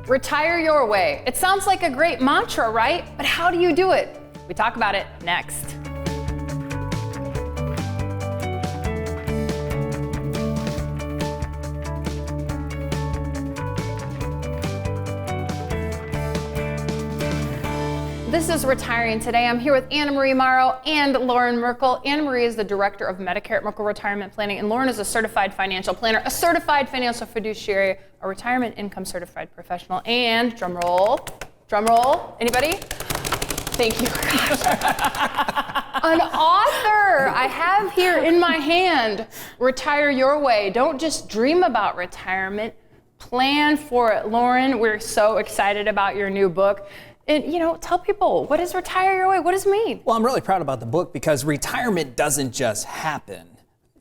Retire your way. It sounds like a great mantra, right? But how do you do it? We talk about it next. This is Retiring Today. I'm here with AnnaMarie Morrow and Loren Merkle. AnnaMarie is the Director of Medicare at Merkle Retirement Planning, and Loren is a certified financial planner, a certified financial fiduciary, a retirement income certified professional, and drum roll, anybody? Thank you. An author I have here in my hand. Retire Your Way. Don't just dream about retirement, plan for it. Loren, we're so excited about your new book. And, tell people, what is Retire Your Way? What does it mean? Well, I'm really proud about the book because retirement doesn't just happen.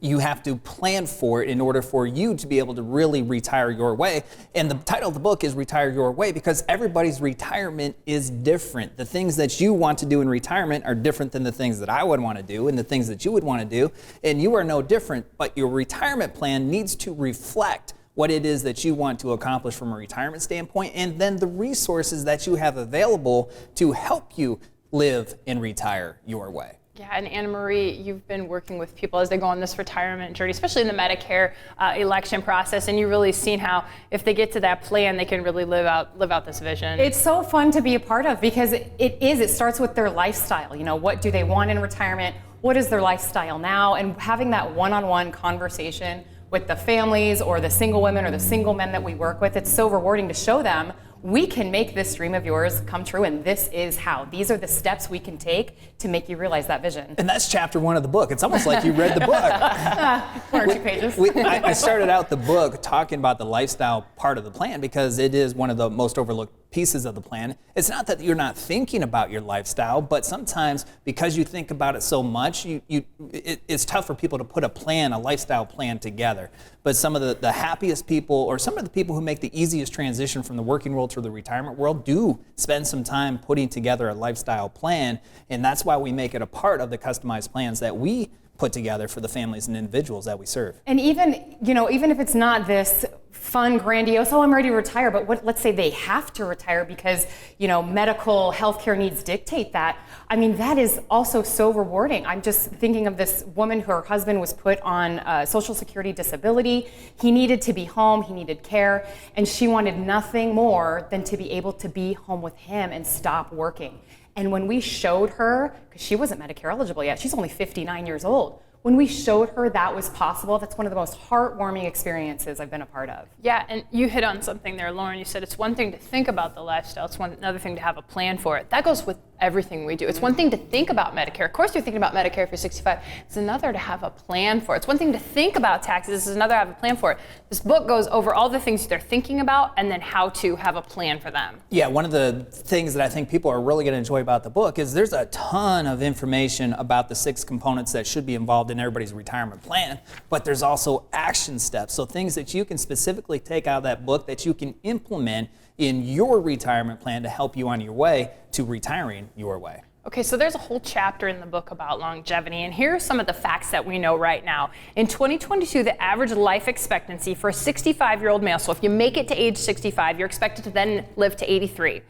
You have to plan for it in order for you to be able to really retire your way. And the title of the book is Retire Your Way because everybody's retirement is different. The things that you want to do in retirement are different than the things that I would want to do and the things that you would want to do. And you are no different, but your retirement plan needs to reflect what it is that you want to accomplish from a retirement standpoint, and then the resources that you have available to help you live and retire your way. Yeah, and AnnaMarie, you've been working with people as they go on this retirement journey, especially in the Medicare election process, and you've really seen how if they get to that plan, they can really live out this vision. It's so fun to be a part of because it starts with their lifestyle. What do they want in retirement? What is their lifestyle now? And having that one-on-one conversation with the families or the single women or the single men that we work with, it's so rewarding to show them we can make this dream of yours come true, and this is how. These are the steps we can take to make you realize that vision. And that's chapter 1 of the book. It's almost like you read the book. 1 or 2 pages. I started out the book talking about the lifestyle part of the plan because it is one of the most overlooked pieces of the plan. It's not that you're not thinking about your lifestyle, but sometimes because you think about it so much, it's tough for people to put a lifestyle plan together. But some of the happiest people, or some of the people who make the easiest transition from the working world to the retirement world, do spend some time putting together a lifestyle plan, and that's why we make it a part of the customized plans that we put together for the families and individuals that we serve. And even if it's not this fun, grandiose, I'm ready to retire, but let's say they have to retire because, medical healthcare needs dictate that. I mean, that is also so rewarding. I'm just thinking of this woman, her husband was put on Social Security disability. He needed to be home, he needed care, and she wanted nothing more than to be able to be home with him and stop working. And when we showed her, because she wasn't Medicare eligible yet, she's only 59 years old, when we showed her that was possible, that's one of the most heartwarming experiences I've been a part of. Yeah, and you hit on something there, Loren. You said it's one thing to think about the lifestyle, it's another thing to have a plan for it. That goes with everything we do. It's one thing to think about Medicare. Of course you're thinking about Medicare if you're 65. It's another to have a plan for it. It's one thing to think about taxes. It's another to have a plan for it. This book goes over all the things they're thinking about and then how to have a plan for them. Yeah, one of the things that I think people are really going to enjoy about the book is there's a ton of information about the 6 components that should be involved in everybody's retirement plan, but there's also action steps. So things that you can specifically take out of that book that you can implement in your retirement plan to help you on your way to retiring your way. Okay, so there's a whole chapter in the book about longevity, and here are some of the facts that we know right now. In 2022, the average life expectancy for a 65-year-old male, so if you make it to age 65, you're expected to then live to 83.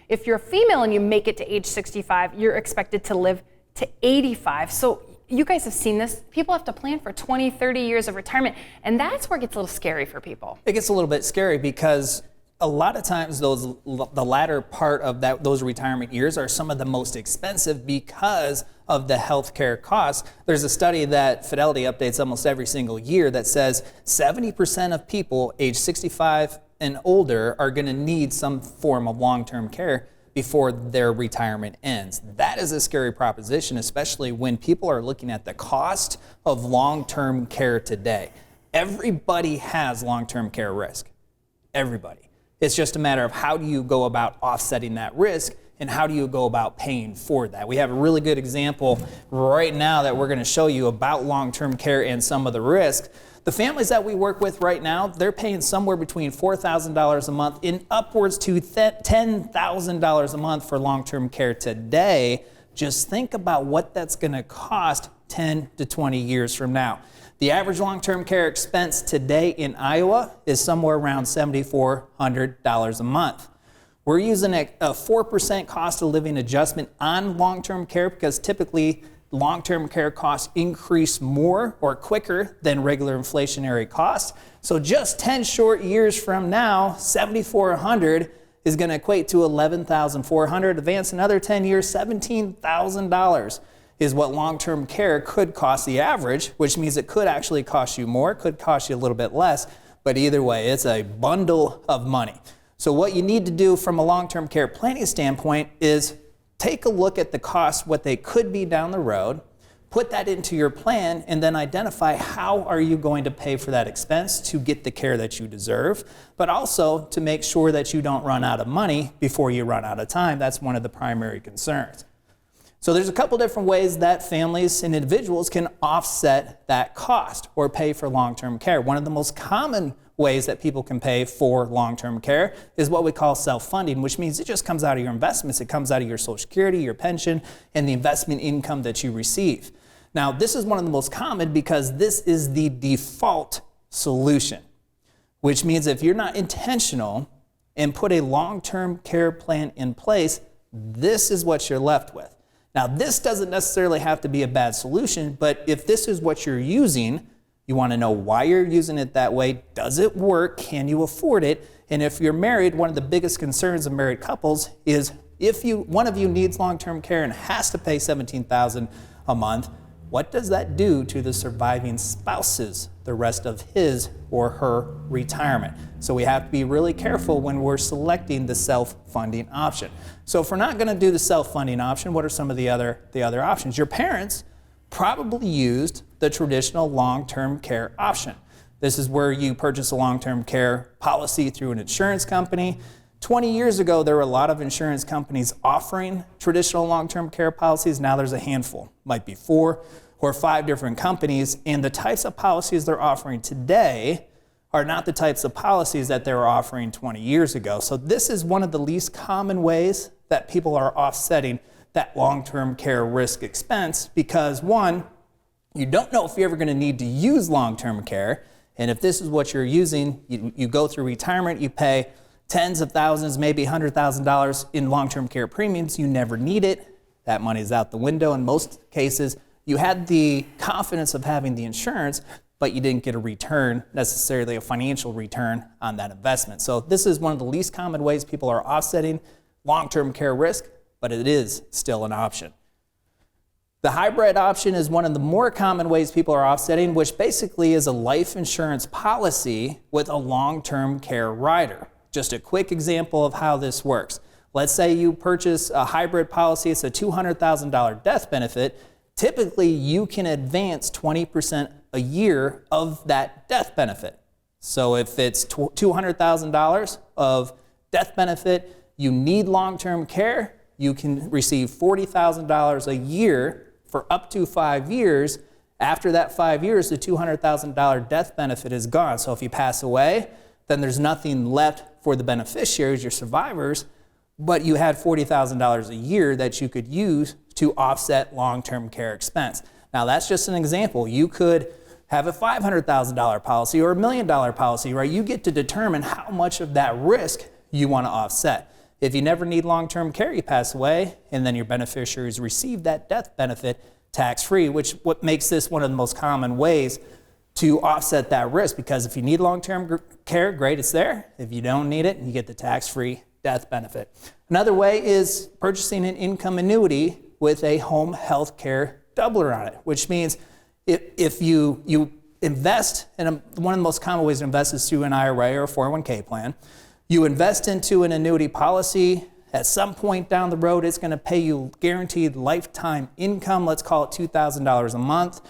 If you're a female and you make it to age 65, you're expected to live to 85. So you guys have seen this. People have to plan for 20, 30 years of retirement, and that's where it gets a little scary for people. It gets a little bit scary because a lot of times the latter part of those retirement years are some of the most expensive because of the healthcare costs. There's a study that Fidelity updates almost every single year that says 70% of people age 65 and older are going to need some form of long-term care before their retirement ends. That is a scary proposition, especially when people are looking at the cost of long-term care today. Everybody has long-term care risk. Everybody. It's just a matter of how do you go about offsetting that risk and how do you go about paying for that. We have a really good example right now that we're going to show you about long-term care and some of the risk. The families that we work with right now, they're paying somewhere between $4,000 a month and upwards to $10,000 a month for long-term care today. Just think about what that's going to cost 10 to 20 years from now. The average long-term care expense today in Iowa is somewhere around $7,400 a month. We're using a 4% cost of living adjustment on long-term care because typically long-term care costs increase more or quicker than regular inflationary costs. So just 10 short years from now, $7,400 is going to equate to $11,400. Advance another 10 years, $17,000 is what long-term care could cost the average, which means it could actually cost you more, it could cost you a little bit less, but either way, it's a bundle of money. So what you need to do from a long-term care planning standpoint is take a look at the costs, what they could be down the road, put that into your plan, and then identify how are you going to pay for that expense to get the care that you deserve, but also to make sure that you don't run out of money before you run out of time. That's one of the primary concerns. So there's a couple different ways that families and individuals can offset that cost or pay for long-term care. One of the most common ways that people can pay for long-term care is what we call self-funding, which means it just comes out of your investments. It comes out of your Social Security, your pension, and the investment income that you receive. Now, this is one of the most common because this is the default solution, which means if you're not intentional and put a long-term care plan in place, this is what you're left with. Now, this doesn't necessarily have to be a bad solution, but if this is what you're using, you want to know why you're using it that way. Does it work? Can you afford it? And if you're married, one of the biggest concerns of married couples is if one of you needs long-term care and has to pay $17,000 a month, what does that do to the surviving spouses the rest of his or her retirement? So we have to be really careful when we're selecting the self-funding option. So if we're not going to do the self-funding option, what are some of the other options? Your parents probably used the traditional long-term care option. This is where you purchase a long-term care policy through an insurance company. 20 years ago, there were a lot of insurance companies offering traditional long-term care policies. Now there's a handful, might be 4 or 5 different companies, and the types of policies they're offering today are not the types of policies that they were offering 20 years ago. So this is one of the least common ways that people are offsetting that long-term care risk expense because, one, you don't know if you're ever going to need to use long-term care, and if this is what you're using, you go through retirement, you pay tens of thousands, maybe $100,000 in long-term care premiums, you never need it, that money's out the window in most cases. You had the confidence of having the insurance, but you didn't get a return, necessarily a financial return on that investment. So this is one of the least common ways people are offsetting long-term care risk, but it is still an option. The hybrid option is one of the more common ways people are offsetting, which basically is a life insurance policy with a long-term care rider. Just a quick example of how this works. Let's say you purchase a hybrid policy, it's a $200,000 death benefit. Typically, you can advance 20% a year of that death benefit. So if it's $200,000 of death benefit, you need long-term care, you can receive $40,000 a year for up to 5 years. After that 5 years, the $200,000 death benefit is gone. So if you pass away, then there's nothing left for the beneficiaries, your survivors, but you had $40,000 a year that you could use to offset long-term care expense. Now that's just an example. You could have a $500,000 policy or $1 million policy, right? You get to determine how much of that risk you want to offset. If you never need long-term care, you pass away, and then your beneficiaries receive that death benefit tax-free, which what makes this one of the most common ways to offset that risk, because if you need long-term care, great, it's there. If you don't need it, you get the tax-free death benefit. Another way is purchasing an income annuity with a home health care doubler on it, which means if you invest, and one of the most common ways to invest is through an IRA or a 401k plan. You invest into an annuity policy. At some point down the road, it's going to pay you guaranteed lifetime income. Let's call it $2,000 a month.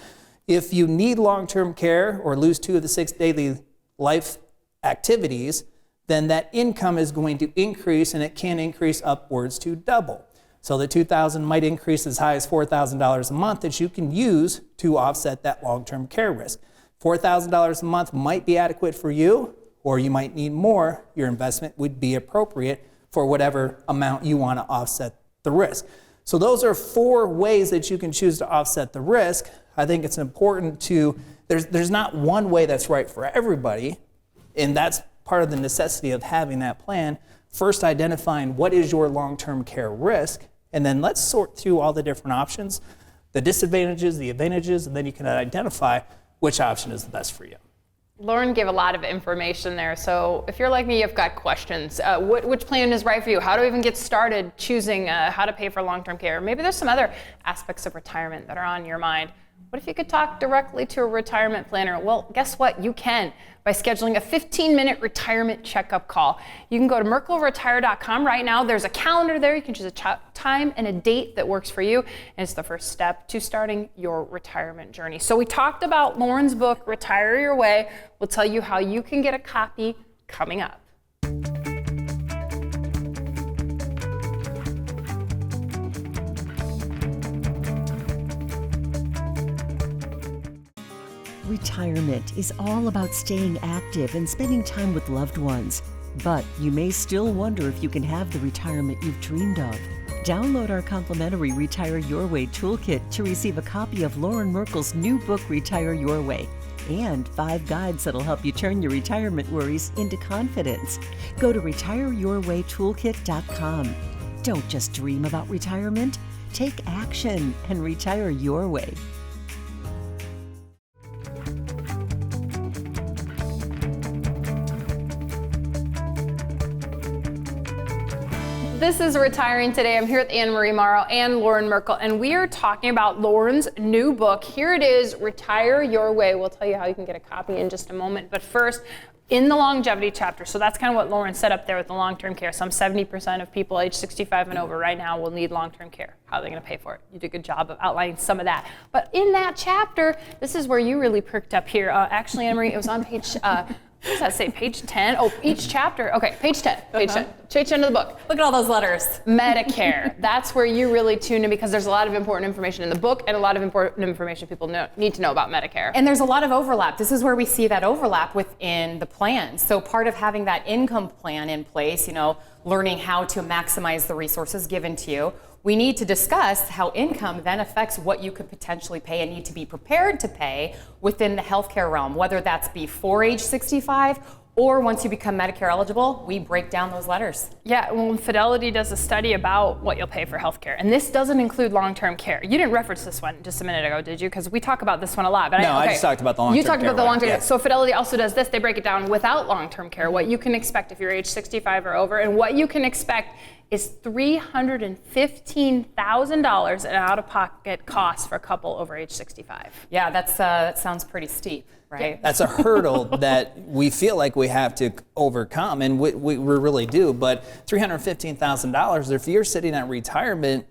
If you need long-term care or lose 2 of the 6 daily life activities, then that income is going to increase, and it can increase upwards to double. So the $2,000 might increase as high as $4,000 a month that you can use to offset that long-term care risk. $4,000 a month might be adequate for you, or you might need more. Your investment would be appropriate for whatever amount you want to offset the risk. So those are 4 ways that you can choose to offset the risk. I think it's important to, there's not one way that's right for everybody, and that's part of the necessity of having that plan, first identifying what is your long-term care risk, and then let's sort through all the different options, the disadvantages, the advantages, and then you can identify which option is the best for you. Loren gave a lot of information there, so if you're like me, you've got questions. Which plan is right for you? How do I even get started choosing how to pay for long-term care? Maybe there's some other aspects of retirement that are on your mind. What if you could talk directly to a retirement planner? Well, guess what? You can by scheduling a 15-minute retirement checkup call. You can go to merkleretire.com right now. There's a calendar there. You can choose a time and a date that works for you, and it's the first step to starting your retirement journey. So we talked about Loren's book, Retire Your Way. We'll tell you how you can get a copy coming up. Retirement is all about staying active and spending time with loved ones. But you may still wonder if you can have the retirement you've dreamed of. Download our complimentary Retire Your Way Toolkit to receive a copy of Loren Merkle's new book, Retire Your Way, and 5 guides that'll help you turn your retirement worries into confidence. Go to retireyourwaytoolkit.com. Don't just dream about retirement. Take action and retire your way. This is Retiring Today. I'm here with AnnaMarie Morrow and Loren Merkle, and we are talking about Loren's new book. Here it is, Retire Your Way. We'll tell you how you can get a copy in just a moment. But first, in the longevity chapter, so that's kind of what Loren set up there with the long-term care. Some 70% of people age 65 and over right now will need long-term care. How are they going to pay for it? You did a good job of outlining some of that. But in that chapter, this is where you really perked up here. Actually, AnnaMarie, it was on page... what does that say, page 10? Oh, each chapter. Okay, page 10. Page 10. Page 10 of the book. Look at all those letters. Medicare. That's where you really tune in because there's a lot of important information in the book and a lot of important information people need to know about Medicare. And there's a lot of overlap. This is where we see that overlap within the plan. So part of having that income plan in place, learning how to maximize the resources given to you, we need to discuss how income then affects what you could potentially pay and need to be prepared to pay within the healthcare realm, whether that's before age 65 or once you become Medicare eligible. We break down those letters. Yeah, well, Fidelity does a study about what you'll pay for healthcare, and this doesn't include long-term care. You didn't reference this one just a minute ago, did you? Because we talk about this one a lot. But I just talked about the long-term care. You talked about the long-term care. care. So Fidelity also does this. They break it down without long-term care, what you can expect if you're age 65 or over, and what you can expect is $315,000 in out-of-pocket costs for a couple over age 65. Yeah, that sounds pretty steep, right? That's a hurdle that we feel like we have to overcome, and we really do. But $315,000, if you're sitting at retirement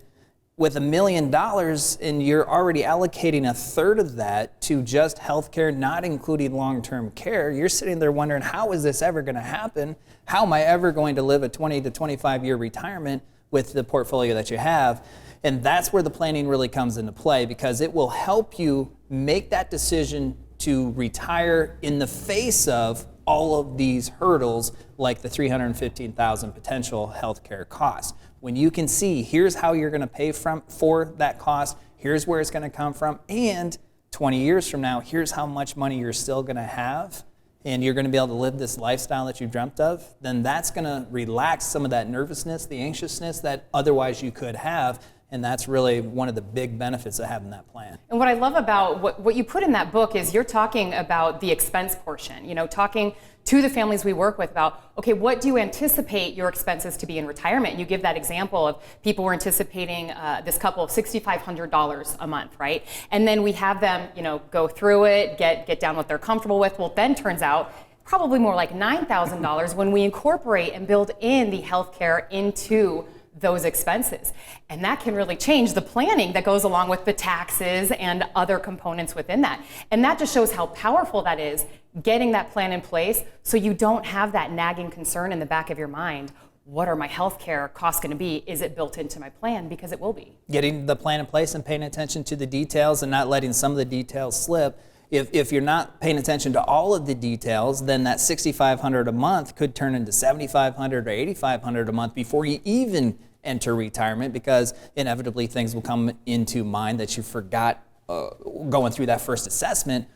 with $1 million and you're already allocating a third of that to just healthcare, not including long-term care, you're sitting there wondering, how is this ever going to happen? How am I ever going to live a 20 to 25-year retirement with the portfolio that you have? And that's where the planning really comes into play, because it will help you make that decision to retire in the face of all of these hurdles, like the $315,000 potential healthcare costs. When you can see, here's how you're going to pay for that cost, here's where it's going to come from, and 20 years from now, here's how much money you're still going to have, and you're going to be able to live this lifestyle that you dreamt of, then that's going to relax some of that nervousness, the anxiousness that otherwise you could have. And that's really one of the big benefits of having that plan. And what I love about what you put in that book is you're talking about the expense portion, talking to the families we work with about, okay, what do you anticipate your expenses to be in retirement? And you give that example of people were anticipating this couple of $6,500 a month, right? And then we have them, go through it, get down what they're comfortable with. Well, then turns out probably more like $9,000 when we incorporate and build in the healthcare into those expenses. And that can really change the planning that goes along with the taxes and other components within that. And that just shows how powerful that is, getting that plan in place so you don't have that nagging concern in the back of your mind. What are my healthcare costs going to be? Is it built into my plan? Because it will be. Getting the plan in place and paying attention to the details and not letting some of the details slip. If you're not paying attention to all of the details, then that $6,500 a month could turn into $7,500 or $8,500 a month before you even enter retirement, because inevitably things will come into mind that you forgot going through that first assessment,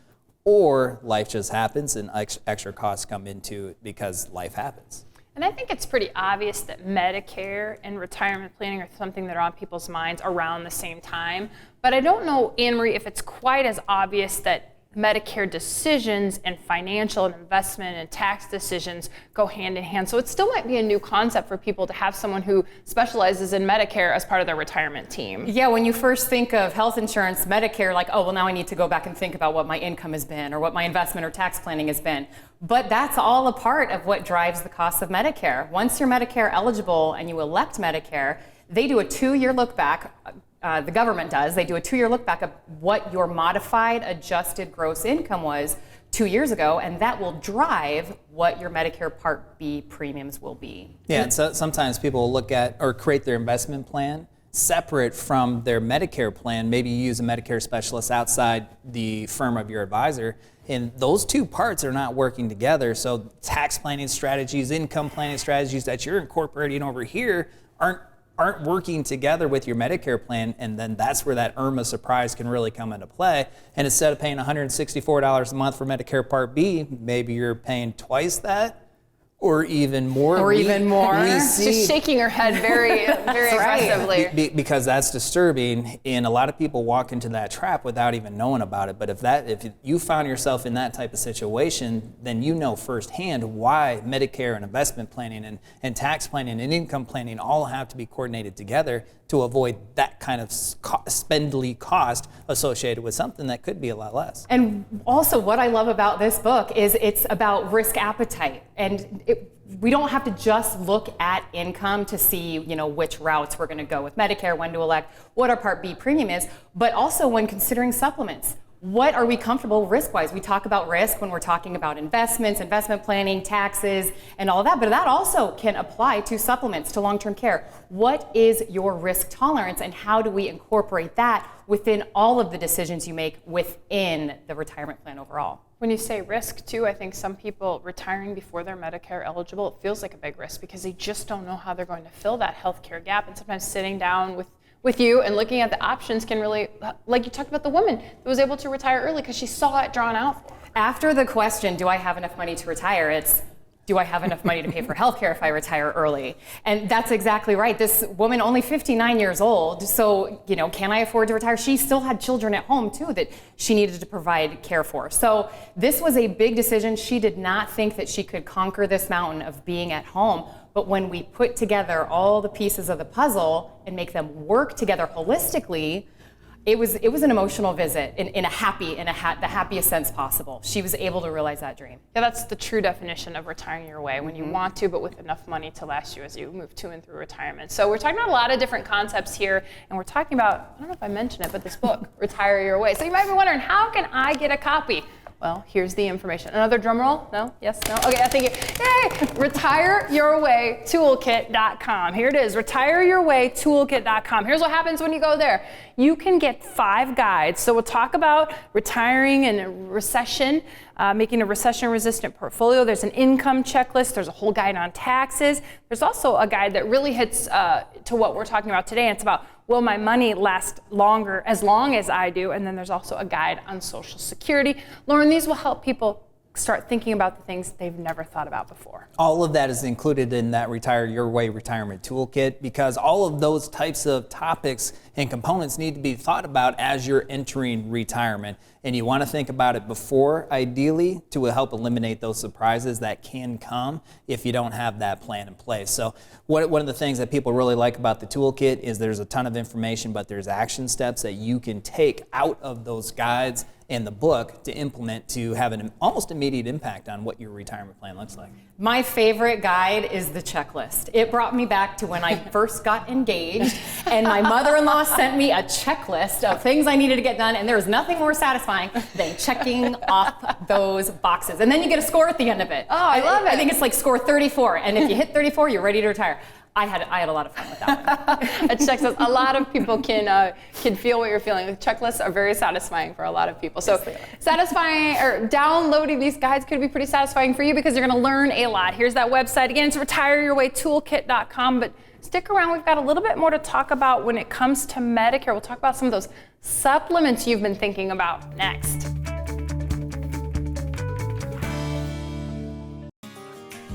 or life just happens and extra costs come into it because life happens. And I think it's pretty obvious that Medicare and retirement planning are something that are on people's minds around the same time. But I don't know, AnnaMarie, if it's quite as obvious that Medicare decisions and financial and investment and tax decisions go hand in hand. So it still might be a new concept for people to have someone who specializes in Medicare as part of their retirement team. Yeah, when you first think of health insurance, Medicare, like, oh, well, now I need to go back and think about what my income has been or what my investment or tax planning has been. But that's all a part of what drives the cost of Medicare. Once you're Medicare eligible and you elect Medicare, they do a 2-year look back. The government does. They do a 2-year look back of what your modified adjusted gross income was 2 years ago, and that will drive what your Medicare Part B premiums will be. Yeah, and so sometimes people will look at or create their investment plan separate from their Medicare plan. Maybe you use a Medicare specialist outside the firm of your advisor, and those two parts are not working together. So tax planning strategies, income planning strategies that you're incorporating over here aren't working together with your Medicare plan, and then that's where that IRMA surprise can really come into play. And instead of paying $164 a month for Medicare Part B, maybe you're paying twice that, or even more. Or even more. She's shaking her head very, very aggressively. Because that's disturbing, and a lot of people walk into that trap without even knowing about it. But if you found yourself in that type of situation, then you know firsthand why Medicare and investment planning and tax planning and income planning all have to be coordinated together to avoid that kind of spendly cost associated with something that could be a lot less. And also what I love about this book is it's about risk appetite. And we don't have to just look at income to see, which routes we're going to go with Medicare, when to elect, what our Part B premium is, but also when considering supplements. What are we comfortable risk-wise? We talk about risk when we're talking about investments, investment planning, taxes, and all of that, but that also can apply to supplements, to long-term care. What is your risk tolerance, and how do we incorporate that within all of the decisions you make within the retirement plan overall? When you say risk, too, I think some people retiring before they're Medicare eligible, it feels like a big risk because they just don't know how they're going to fill that healthcare gap. And sometimes sitting down with you and looking at the options can really, like you talked about the woman that was able to retire early because she saw it drawn out. After the question, do I have enough money to retire? It's, do I have enough money to pay for healthcare if I retire early? And that's exactly right. This woman, only 59 years old, so, can I afford to retire? She still had children at home, too, that she needed to provide care for. So this was a big decision. She did not think that she could conquer this mountain of being at home. But when we put together all the pieces of the puzzle and make them work together holistically, it was an emotional visit in the happiest sense possible. She was able to realize that dream. Yeah, that's the true definition of retiring your way, when you want to, but with enough money to last you as you move to and through retirement. So we're talking about a lot of different concepts here, and we're talking about, I don't know if I mentioned it, but this book, Retire Your Way. So you might be wondering, how can I get a copy? Well, here's the information. Another drum roll? No? Yes? No? Okay, I think yay! RetireYourWayToolkit.com. Here it is, RetireYourWayToolkit.com. Here's what happens when you go there. You can get 5 guides. So we'll talk about retiring in a recession, making a recession-resistant portfolio. There's an income checklist. There's a whole guide on taxes. There's also a guide that really hits to what we're talking about today. And it's about, will my money last longer, as long as I do? And then there's also a guide on Social Security. Loren, these will help people start thinking about the things they've never thought about before. All of that is included in that Retire Your Way Retirement Toolkit, because all of those types of topics and components need to be thought about as you're entering retirement. And you want to think about it before, ideally, to help eliminate those surprises that can come if you don't have that plan in place. So one of the things that people really like about the toolkit is there's a ton of information, but there's action steps that you can take out of those guides in the book to implement to have an almost immediate impact on what your retirement plan looks like. My favorite guide is the checklist. It brought me back to when I first got engaged, and my mother-in-law sent me a checklist of things I needed to get done, and there was nothing more satisfying than checking off those boxes. And then you get a score at the end of it. Oh, I love it. I think it's like score 34, and if you hit 34, you're ready to retire. I had a lot of fun with that one. A checklist. A lot of people can feel what you're feeling. The checklists are very satisfying for a lot of people. So satisfying, or downloading these guides could be pretty satisfying for you because you're going to learn a lot. Here's that website. Again, it's retireyourwaytoolkit.com. But stick around. We've got a little bit more to talk about when it comes to Medicare. We'll talk about some of those supplements you've been thinking about next.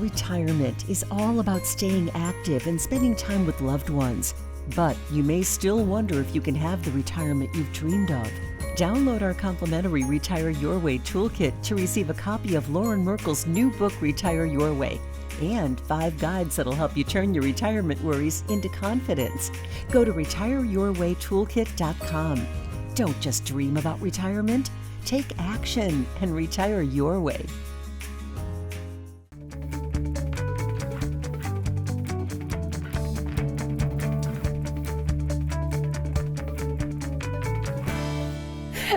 Retirement is all about staying active and spending time with loved ones. But you may still wonder if you can have the retirement you've dreamed of. Download our complimentary Retire Your Way Toolkit to receive a copy of Loren Merkle's new book, Retire Your Way, and 5 guides that'll help you turn your retirement worries into confidence. Go to retireyourwaytoolkit.com. Don't just dream about retirement. Take action and retire your way.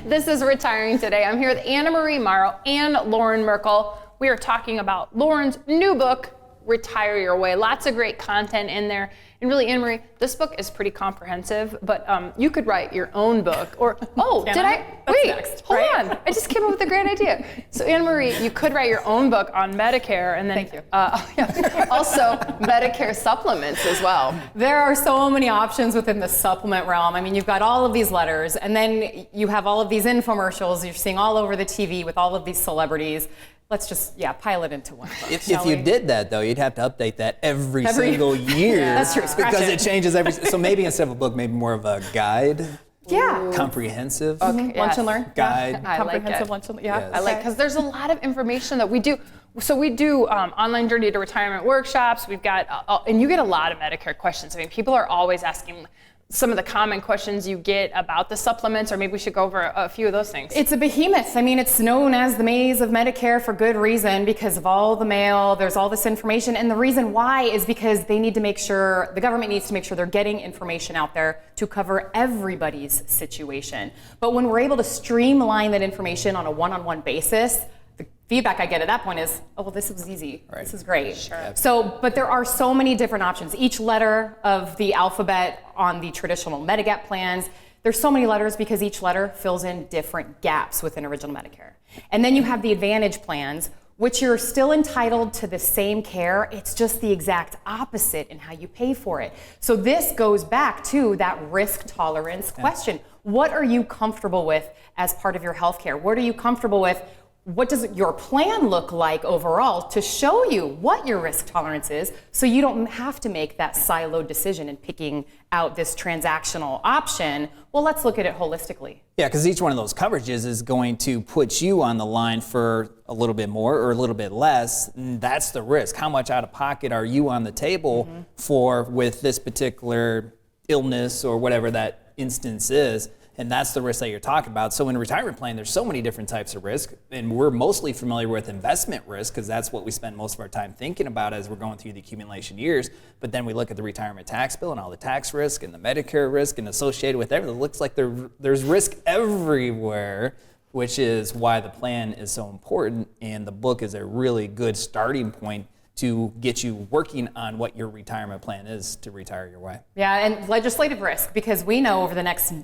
This is Retiring Today. I'm here with AnnaMarie Morrow and Loren Merkle. We are talking about Loren's new book, Retire Your Way. Lots of great content in there. And really, AnnaMarie, this book is pretty comprehensive, but you could write your own book. Or, Wait, next, hold right? on. I just came up with a great idea. So AnnaMarie, you could write your own book on Medicare and then Thank you. Also Medicare supplements as well. There are so many options within the supplement realm. I mean, you've got all of these letters, and then you have all of these infomercials you're seeing all over the TV with all of these celebrities. Let's just, pile it into one book. If you did that, though, you'd have to update that every single year. That's true. Because it changes every. So maybe instead of a book, maybe more of a guide. Yeah. Comprehensive. Okay, lunch and learn. Guide. I like Comprehensive it. lunch and learn. Yeah. Yes. I like, because there's a lot of information that we do. So we do online journey to retirement workshops. We've got, and you get a lot of Medicare questions. I mean, people are always asking some of the common questions you get about the supplements, or maybe we should go over a few of those things. It's a behemoth. I mean, it's known as the maze of Medicare for good reason, because of all the mail, there's all this information. And the reason why is because they need to make sure, the government needs to make sure they're getting information out there to cover everybody's situation. But when we're able to streamline that information on a one-on-one basis, the feedback I get at that point is, oh, well, this was easy. Right. This is great. Sure. So, but there are so many different options. Each letter of the alphabet on the traditional Medigap plans, there's so many letters because each letter fills in different gaps within original Medicare. And then you have the Advantage plans, which you're still entitled to the same care. It's just the exact opposite in how you pay for it. So this goes back to that risk tolerance question. What are you comfortable with as part of your healthcare? What are you comfortable with? What does your plan look like overall to show you what your risk tolerance is, so you don't have to make that siloed decision in picking out this transactional option? Well, let's look at it holistically. Yeah, because each one of those coverages is going to put you on the line for a little bit more or a little bit less. And that's the risk. How much out of pocket are you on the table for with this particular illness or whatever that instance is? And that's the risk that you're talking about. So in a retirement plan, there's so many different types of risk, and we're mostly familiar with investment risk because that's what we spend most of our time thinking about as we're going through the accumulation years. But then we look at the retirement tax bill and all the tax risk and the Medicare risk and associated with everything. It looks like there's risk everywhere, which is why the plan is so important. And the book is a really good starting point to get you working on what your retirement plan is to retire your way. Yeah, and legislative risk, because we know over the next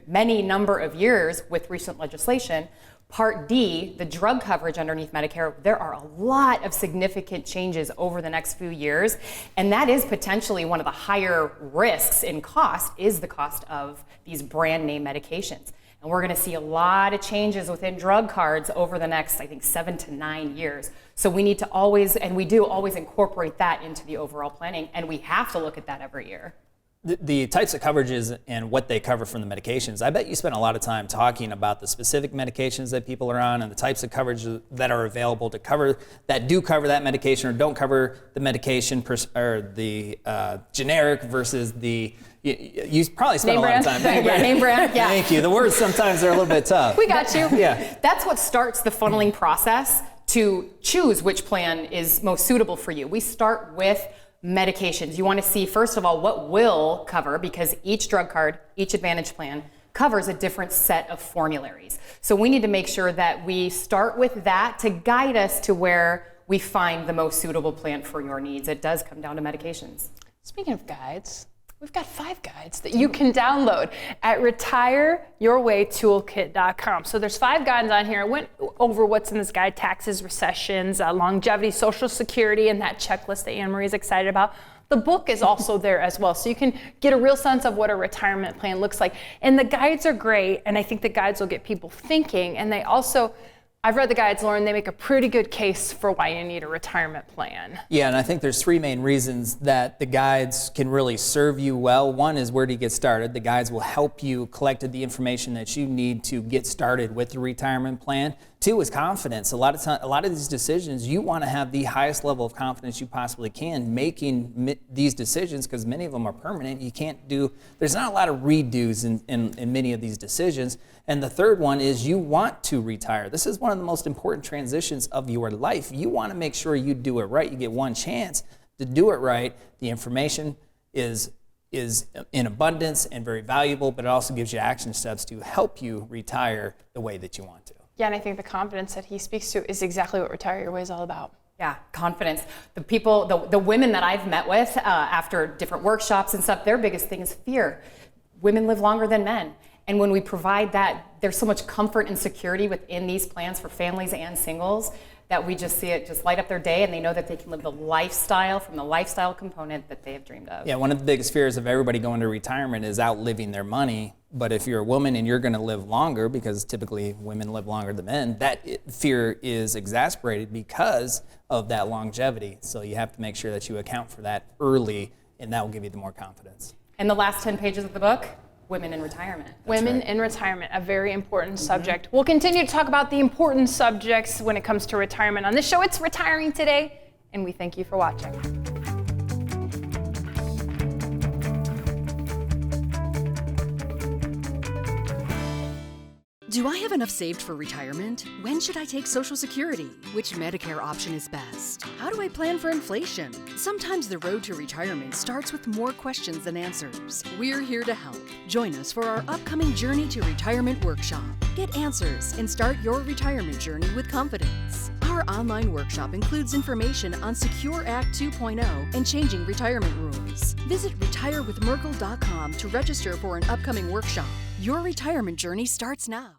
many number of years with recent legislation, Part D, the drug coverage underneath Medicare, there are a lot of significant changes over the next few years, and that is potentially one of the higher risks in cost, is the cost of these brand name medications. And we're going to see a lot of changes within drug cards over the next, I think, 7 to 9 years. So we need to always, and we do always incorporate that into the overall planning, and we have to look at that every year. The types of coverages and what they cover from the medications, I bet you spend a lot of time talking about the specific medications that people are on and the types of coverage that are available to cover, that do cover that medication or don't cover the medication, or the generic versus the, you probably spend Name a lot brand. of time. Yeah, name brand, yeah. Thank you. The words sometimes are a little bit tough. We got you. Yeah. That's what starts the funneling process to choose which plan is most suitable for you. We start with medications. You want to see, first of all, what will cover, because each drug card, each Advantage plan covers a different set of formularies. So we need to make sure that we start with that to guide us to where we find the most suitable plan for your needs. It does come down to medications. Speaking of guides, we've got 5 guides that you can download at retireyourwaytoolkit.com. So there's 5 guides on here. I went over what's in this guide: taxes, recessions, longevity, Social Security, and that checklist that AnnaMarie is excited about. The book is also there as well, so you can get a real sense of what a retirement plan looks like. And the guides are great, and I think the guides will get people thinking, and they also I've read the guides, Loren. They make a pretty good case for why you need a retirement plan. Yeah, and I think there's three main reasons that the guides can really serve you well. One is where to get started. The guides will help you collect the information that you need to get started with the retirement plan. Two is confidence. A lot of these decisions, you want to have the highest level of confidence you possibly can making these decisions, because many of them are permanent. You can't do, there's not a lot of redos in many of these decisions. And the third one is you want to retire. This is one of the most important transitions of your life. You want to make sure you do it right. You get one chance to do it right. The information is in abundance and very valuable, but it also gives you action steps to help you retire the way that you want to. Yeah, and I think the confidence that he speaks to is exactly what Retire Your Way is all about. Yeah, confidence. The people, the women that I've met with after different workshops and stuff, their biggest thing is fear. Women live longer than men. And when we provide that, there's so much comfort and security within these plans for families and singles that we just see it just light up their day, and they know that they can live the lifestyle from the lifestyle component that they have dreamed of. Yeah, one of the biggest fears of everybody going to retirement is outliving their money. But if you're a woman and you're going to live longer, because typically women live longer than men, that fear is exacerbated because of that longevity. So you have to make sure that you account for that early, and that will give you the more confidence. And the last 10 pages of the book, Women in Retirement. Women in retirement, a very important subject. We'll continue to talk about the important subjects when it comes to retirement on this show. It's Retiring Today, and we thank you for watching. Do I have enough saved for retirement? When should I take Social Security? Which Medicare option is best? How do I plan for inflation? Sometimes the road to retirement starts with more questions than answers. We're here to help. Join us for our upcoming Journey to Retirement workshop. Get answers and start your retirement journey with confidence. Our online workshop includes information on Secure Act 2.0 and changing retirement rules. Visit retirewithmerkle.com to register for an upcoming workshop. Your retirement journey starts now.